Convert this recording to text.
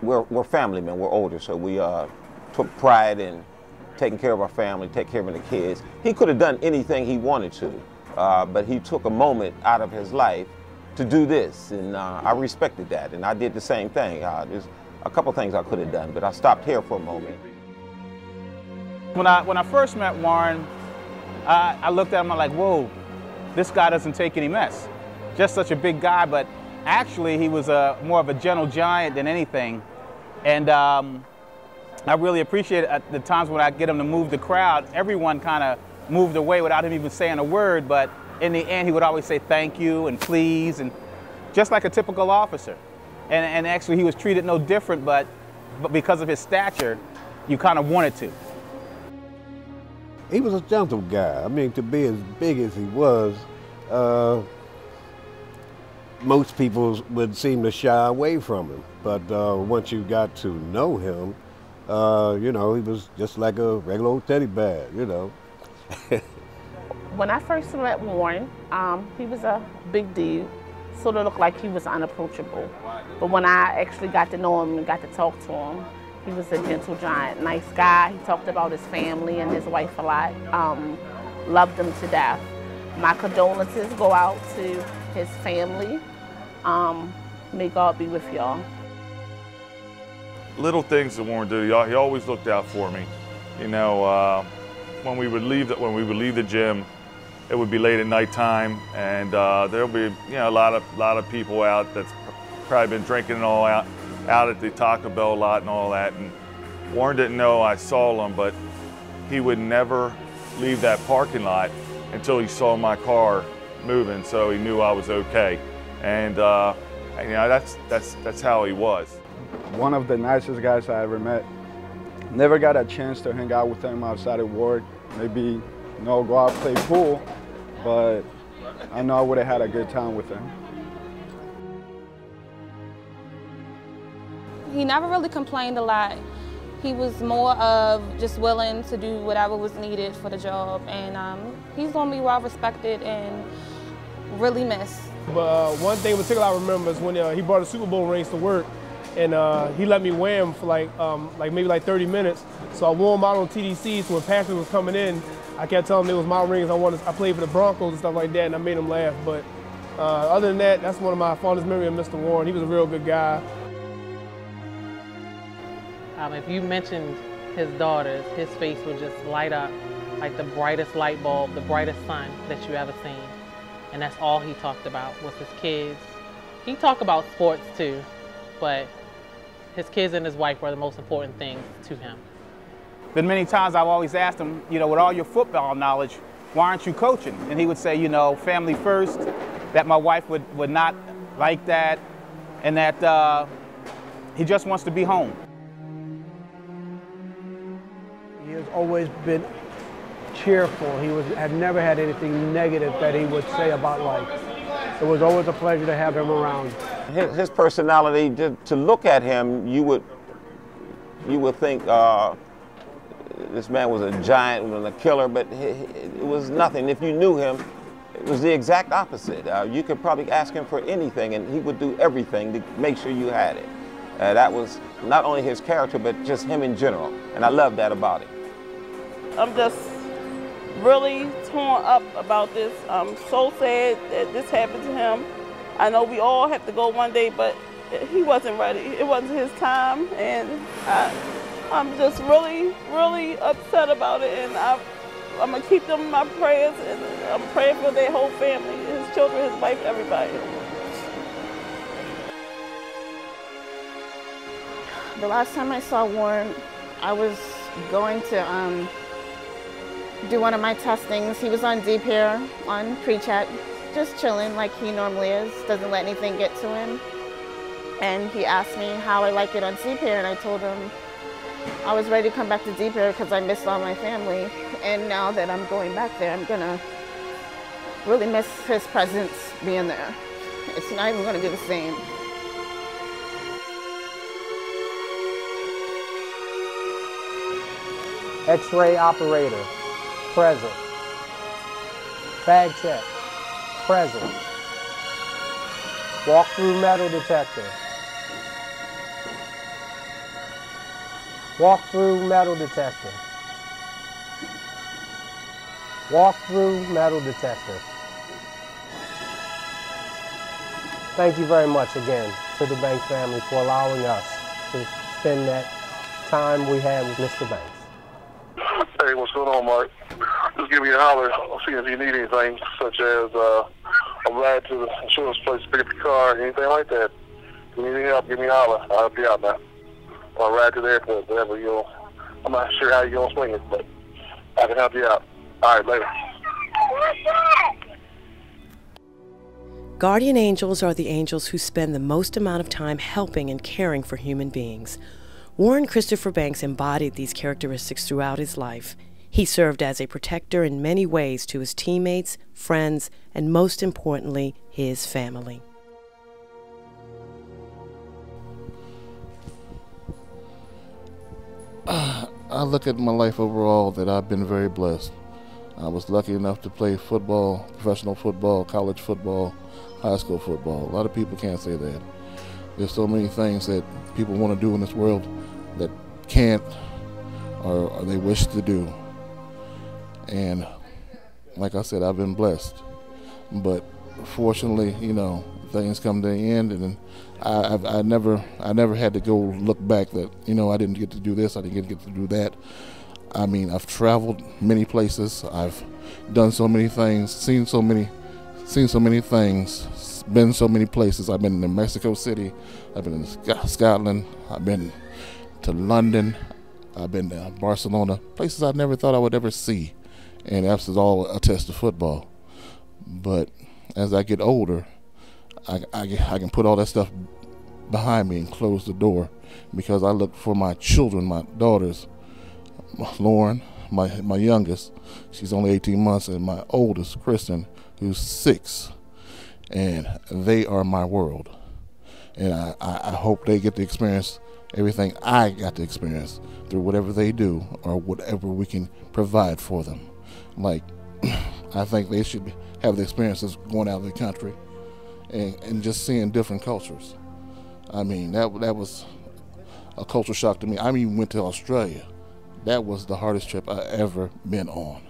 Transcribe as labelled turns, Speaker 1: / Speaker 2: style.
Speaker 1: we're family men. We're older, so we took pride in taking care of our family, taking care of the kids. He could have done anything he wanted to, but he took a moment out of his life to do this, and I respected that, and I did the same thing. There's a couple things I could have done, but I stopped here for a moment.
Speaker 2: When I first met Warren, I looked at him, I'm like, whoa, this guy doesn't take any mess. Just such a big guy, but actually he was more of a gentle giant than anything. And I really appreciate it at the times when I get him to move the crowd. Everyone kind of moved away without him even saying a word, but in the end he would always say thank you and please, and just like a typical officer. And actually he was treated no different, but because of his stature, you kind of wanted to.
Speaker 3: He was a gentle guy. I mean, to be as big as he was, most people would seem to shy away from him. But once you got to know him, you know, he was just like a regular old teddy bear, you know.
Speaker 4: When I first met Warren, he was a big dude. Sort of looked like he was unapproachable. But when I actually got to know him and got to talk to him, he was a gentle giant, nice guy. He talked about his family and his wife a lot. Loved them to death. My condolences go out to his family. May God be with y'all.
Speaker 5: Little things that Warren do, he always looked out for me. You know, when we would leave the gym, it would be late at night time, and there'll be, you know, a lot of people out that's probably been drinking and all out at the Taco Bell lot and all that. And Warren didn't know I saw him, but he would never leave that parking lot until he saw my car moving, so he knew I was okay. And you know, that's how he was.
Speaker 6: One of the nicest guys I ever met. Never got a chance to hang out with him outside of work. Maybe, you know, go out play pool, but I know I would have had a good time with him.
Speaker 7: He never really complained a lot. He was more of just willing to do whatever was needed for the job, and he's going to be well respected and really missed.
Speaker 8: But one thing in particular I remember is when he brought the Super Bowl rings to work, and he let me wear them for maybe 30 minutes. So I wore them out on TDC, so when Patrick was coming in, I kept telling him it was my rings. I played for the Broncos and stuff like that, and I made him laugh. But other than that, that's one of my fondest memories of Mr. Warren. He was a real good guy.
Speaker 9: If you mentioned his daughters, his face would just light up like the brightest light bulb, the brightest sun that you ever seen. And that's all he talked about was his kids. He talked about sports too, but his kids and his wife were the most important things to him.
Speaker 2: Been many times I've always asked him, you know, with all your football knowledge, why aren't you coaching? And he would say, you know, family first, that my wife would not like that, and that he just wants to be home.
Speaker 10: He has always been cheerful. He had never had anything negative that he would say about life. It was always a pleasure to have him around.
Speaker 1: His personality, to look at him, you would think this man was a giant and a killer, but it was nothing. If you knew him, it was the exact opposite. You could probably ask him for anything, and he would do everything to make sure you had it. That was not only his character, but just him in general, and I love that about him.
Speaker 4: I'm just really torn up about this. I'm so sad that this happened to him. I know we all have to go one day, but he wasn't ready. It wasn't his time, and I'm just really, really upset about it, and I'm gonna keep them in my prayers, and I'm praying for their whole family, his children, his wife, everybody. The last time I saw Warren, I was going to do one of my testings. He was on D-Pair, on pre-check, just chilling like he normally is, doesn't let anything get to him. And he asked me how I like it on D-Pair, and I told him I was ready to come back to D-Pair because I missed all my family. And now that I'm going back there, I'm gonna really miss his presence being there. It's not even gonna be the same.
Speaker 10: X-ray operator, present. Bag check, present. Walk-through metal detector. Walk through metal detector. Walk through metal detector. Thank you very much again to the Banks family for allowing us to spend that time we had with Mr. Banks.
Speaker 11: Hey, what's going on, Mark? Just give me a holler. I'll see if you need anything, such as a ride to the insurance place to pick up your car, anything like that. If you need any help, give me a holler. I'll help you out, man. Or a ride to the airport, whatever you. I'm not sure how you're going to swing it, but I can help you out. All right, later.
Speaker 12: Guardian angels are the angels who spend the most amount of time helping and caring for human beings. Warren Christopher Banks embodied these characteristics throughout his life. He served as a protector in many ways to his teammates, friends, and most importantly, his family.
Speaker 13: I look at my life overall that I've been very blessed. I was lucky enough to play football, professional football, college football, high school football. A lot of people can't say that. There's so many things that people want to do in this world that can't or they wish to do. And like I said, I've been blessed. But fortunately, you know, things come to an end, and I never had to go look back that, you know, I didn't get to do this, I didn't get to do that. I mean, I've traveled many places, I've done so many things, seen so many things, been so many places. I've been in Mexico City, I've been in Scotland, I've been to London, I've been to Barcelona, places I never thought I would ever see. And that's all a test of football. But as I get older, I can put all that stuff behind me and close the door, because I look for my children, my daughters, Lauren, my youngest, she's only 18 months, and my oldest, Kristen, who's 6, and they are my world. And I hope they get to experience everything I got to experience through whatever they do or whatever we can provide for them. Like, I think they should have the experiences going out of the country and just seeing different cultures. I mean, that was a culture shock to me. I even went to Australia. That was the hardest trip I ever been on.